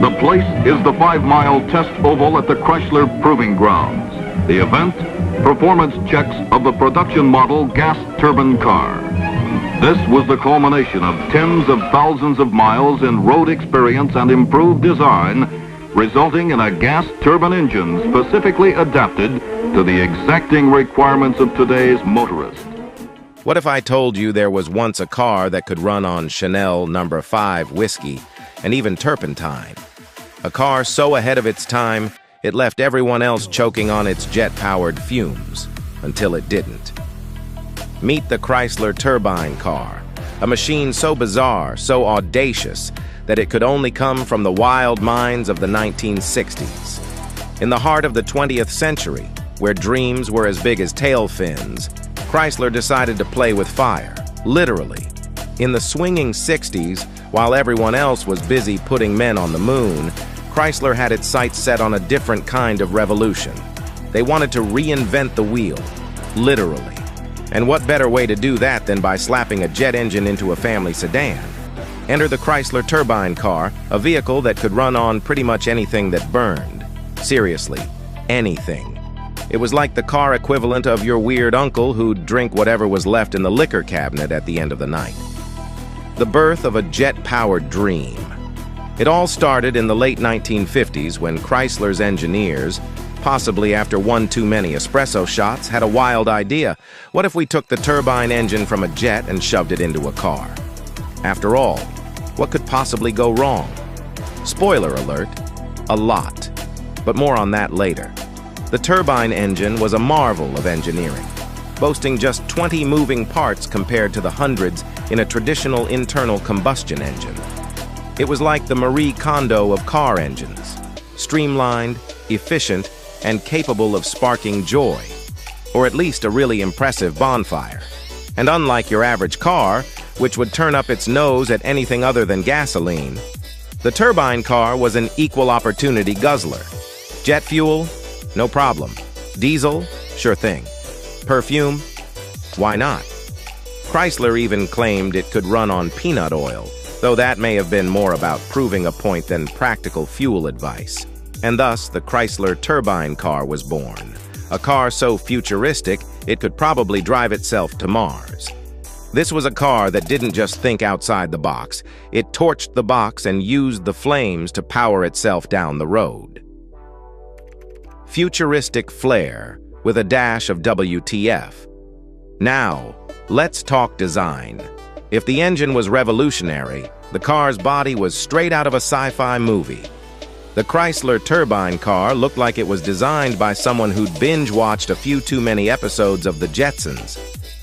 The place is the 5-mile test oval at the Chrysler Proving Grounds. The event, performance checks of the production model gas turbine car. This was the culmination of tens of thousands of miles in road experience and improved design, resulting in a gas turbine engine specifically adapted to the exacting requirements of today's motorist. What if I told you there was once a car that could run on Chanel No. 5 whiskey and even turpentine? A car so ahead of its time, it left everyone else choking on its jet-powered fumes, until it didn't. Meet the Chrysler Turbine Car, a machine so bizarre, so audacious, that it could only come from the wild minds of the 1960s. In the heart of the 20th century, where dreams were as big as tail fins, Chrysler decided to play with fire, literally. In the swinging 60s, while everyone else was busy putting men on the moon, Chrysler had its sights set on a different kind of revolution. They wanted to reinvent the wheel, literally. And what better way to do that than by slapping a jet engine into a family sedan? Enter the Chrysler Turbine Car, a vehicle that could run on pretty much anything that burned. Seriously, anything. It was like the car equivalent of your weird uncle who'd drink whatever was left in the liquor cabinet at the end of the night. The birth of a jet-powered dream. It all started in the late 1950s when Chrysler's engineers, possibly after one too many espresso shots, had a wild idea. What if we took the turbine engine from a jet and shoved it into a car? After all, what could possibly go wrong? Spoiler alert, a lot. But more on that later. The turbine engine was a marvel of engineering, boasting just 20 moving parts compared to the hundreds in a traditional internal combustion engine. It was like the Marie Kondo of car engines, streamlined, efficient, and capable of sparking joy, or at least a really impressive bonfire. And unlike your average car, which would turn up its nose at anything other than gasoline, the turbine car was an equal opportunity guzzler. Jet fuel? No problem. Diesel? Sure thing. Perfume? Why not? Chrysler even claimed it could run on peanut oil, though that may have been more about proving a point than practical fuel advice. And thus, the Chrysler Turbine Car was born. A car so futuristic, it could probably drive itself to Mars. This was a car that didn't just think outside the box. It torched the box and used the flames to power itself down the road. Futuristic flair with a dash of WTF. Now, let's talk design. If the engine was revolutionary, the car's body was straight out of a sci-fi movie. The Chrysler Turbine Car looked like it was designed by someone who'd binge-watched a few too many episodes of The Jetsons.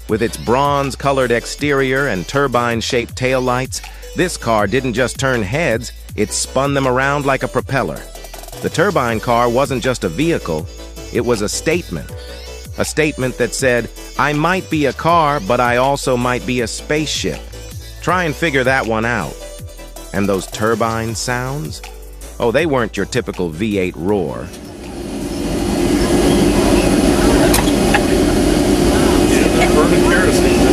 With its bronze-colored exterior and turbine-shaped taillights, this car didn't just turn heads, it spun them around like a propeller. The turbine car wasn't just a vehicle, it was a statement. A statement that said, I might be a car, but I also might be a spaceship. Try and figure that one out. And those turbine sounds? Oh, they weren't your typical V8 roar. Burning kerosene.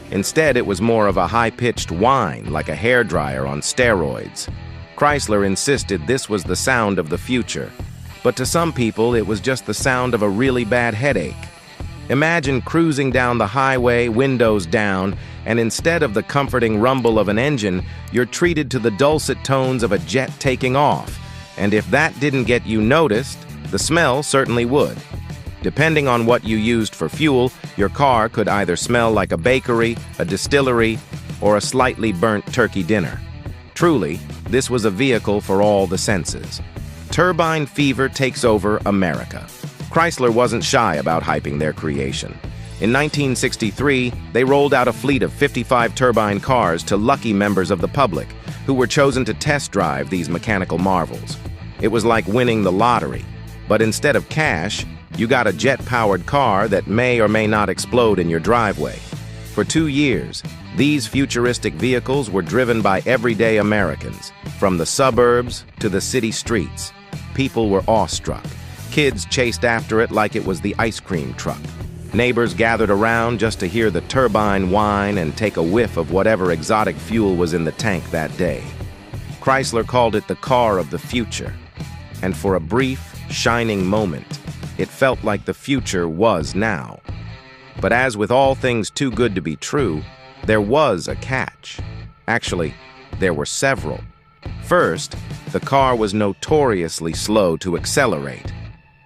Instead, it was more of a high-pitched whine, like a hairdryer on steroids. Chrysler insisted this was the sound of the future, but to some people, it was just the sound of a really bad headache. Imagine cruising down the highway, windows down, and instead of the comforting rumble of an engine, you're treated to the dulcet tones of a jet taking off. And if that didn't get you noticed, the smell certainly would. Depending on what you used for fuel, your car could either smell like a bakery, a distillery, or a slightly burnt turkey dinner. Truly, this was a vehicle for all the senses. Turbine fever takes over America. Chrysler wasn't shy about hyping their creation. In 1963, they rolled out a fleet of 55 turbine cars to lucky members of the public, who were chosen to test drive these mechanical marvels. It was like winning the lottery, but instead of cash, you got a jet-powered car that may or may not explode in your driveway. For 2 years, these futuristic vehicles were driven by everyday Americans, from the suburbs to the city streets. People were awestruck. Kids chased after it like it was the ice cream truck. Neighbors gathered around just to hear the turbine whine and take a whiff of whatever exotic fuel was in the tank that day. Chrysler called it the car of the future. And for a brief, shining moment, it felt like the future was now. But as with all things too good to be true, there was a catch. Actually, there were several. First, the car was notoriously slow to accelerate.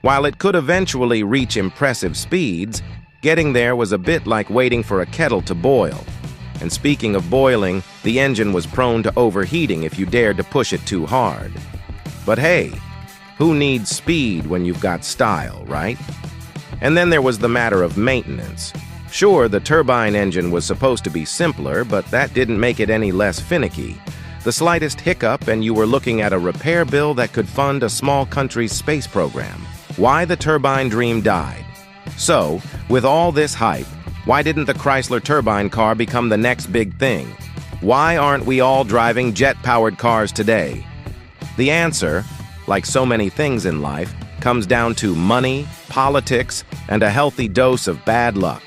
While it could eventually reach impressive speeds, getting there was a bit like waiting for a kettle to boil. And speaking of boiling, the engine was prone to overheating if you dared to push it too hard. But hey, who needs speed when you've got style, right? And then there was the matter of maintenance. Sure, the turbine engine was supposed to be simpler, but that didn't make it any less finicky. The slightest hiccup and you were looking at a repair bill that could fund a small country's space program. Why the turbine dream died. So, with all this hype, why didn't the Chrysler Turbine Car become the next big thing? Why aren't we all driving jet-powered cars today? The answer, like so many things in life, comes down to money, politics, and a healthy dose of bad luck.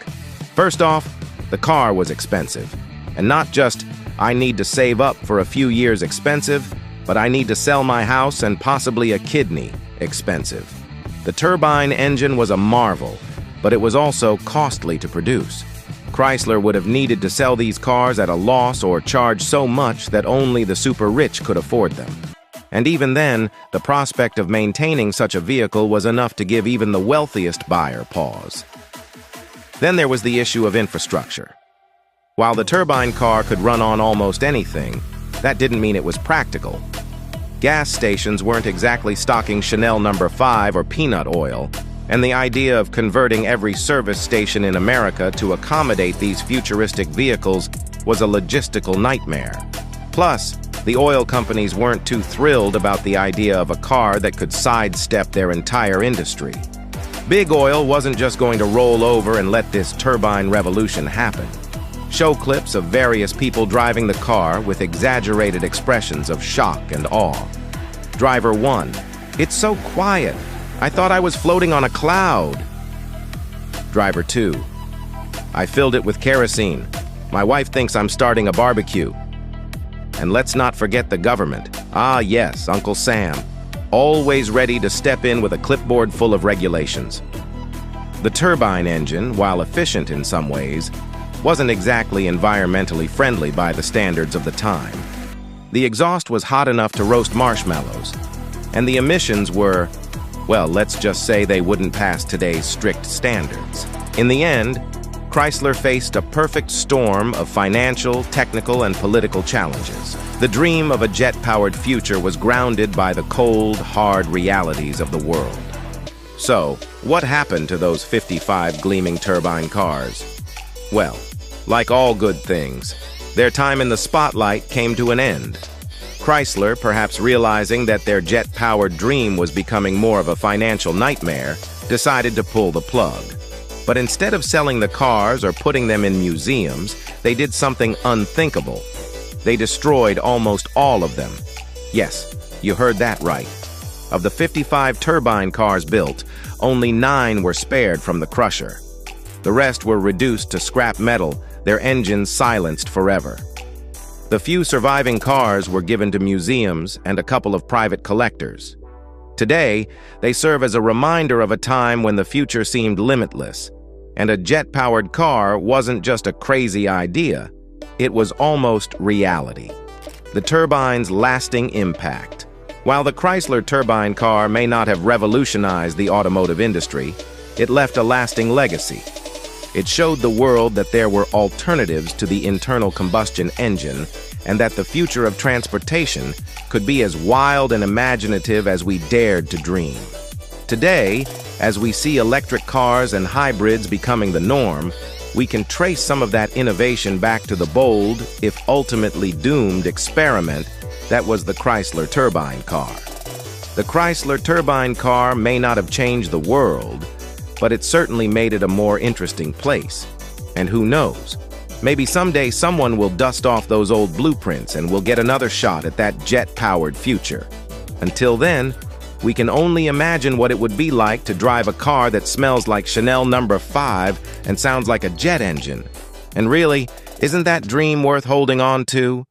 First off, the car was expensive. And not just, I need to save up for a few years expensive, but I need to sell my house and possibly a kidney expensive. The turbine engine was a marvel, but it was also costly to produce. Chrysler would have needed to sell these cars at a loss or charge so much that only the super rich could afford them. And even then, the prospect of maintaining such a vehicle was enough to give even the wealthiest buyer pause. Then there was the issue of infrastructure. While the turbine car could run on almost anything, that didn't mean it was practical. Gas stations weren't exactly stocking Chanel No. 5 or peanut oil, and the idea of converting every service station in America to accommodate these futuristic vehicles was a logistical nightmare. Plus, the oil companies weren't too thrilled about the idea of a car that could sidestep their entire industry. Big Oil wasn't just going to roll over and let this turbine revolution happen. Show clips of various people driving the car with exaggerated expressions of shock and awe. Driver 1, "It's so quiet. I thought I was floating on a cloud." Driver 2, "I filled it with kerosene. My wife thinks I'm starting a barbecue." And let's not forget the government. Ah yes, Uncle Sam, always ready to step in with a clipboard full of regulations. The turbine engine, while efficient in some ways, wasn't exactly environmentally friendly by the standards of the time. The exhaust was hot enough to roast marshmallows, and the emissions were, well, let's just say they wouldn't pass today's strict standards. In the end, Chrysler faced a perfect storm of financial, technical, and political challenges. The dream of a jet-powered future was grounded by the cold, hard realities of the world. So, what happened to those 55 gleaming turbine cars? Well, like all good things, their time in the spotlight came to an end. Chrysler, perhaps realizing that their jet-powered dream was becoming more of a financial nightmare, decided to pull the plug. But instead of selling the cars or putting them in museums, they did something unthinkable. They destroyed almost all of them. Yes, you heard that right. Of the 55 turbine cars built, only 9 were spared from the crusher. The rest were reduced to scrap metal, their engines silenced forever. The few surviving cars were given to museums and a couple of private collectors. Today, they serve as a reminder of a time when the future seemed limitless, and a jet-powered car wasn't just a crazy idea, it was almost reality. The turbine's lasting impact. While the Chrysler Turbine Car may not have revolutionized the automotive industry, it left a lasting legacy. It showed the world that there were alternatives to the internal combustion engine and that the future of transportation could be as wild and imaginative as we dared to dream. Today, as we see electric cars and hybrids becoming the norm, we can trace some of that innovation back to the bold, if ultimately doomed, experiment that was the Chrysler Turbine Car. The Chrysler Turbine Car may not have changed the world, but it certainly made it a more interesting place. And who knows, maybe someday someone will dust off those old blueprints and we'll get another shot at that jet-powered future. Until then, We can only imagine what it would be like to drive a car that smells like Chanel No. 5 and sounds like a jet engine. And really, isn't that dream worth holding on to?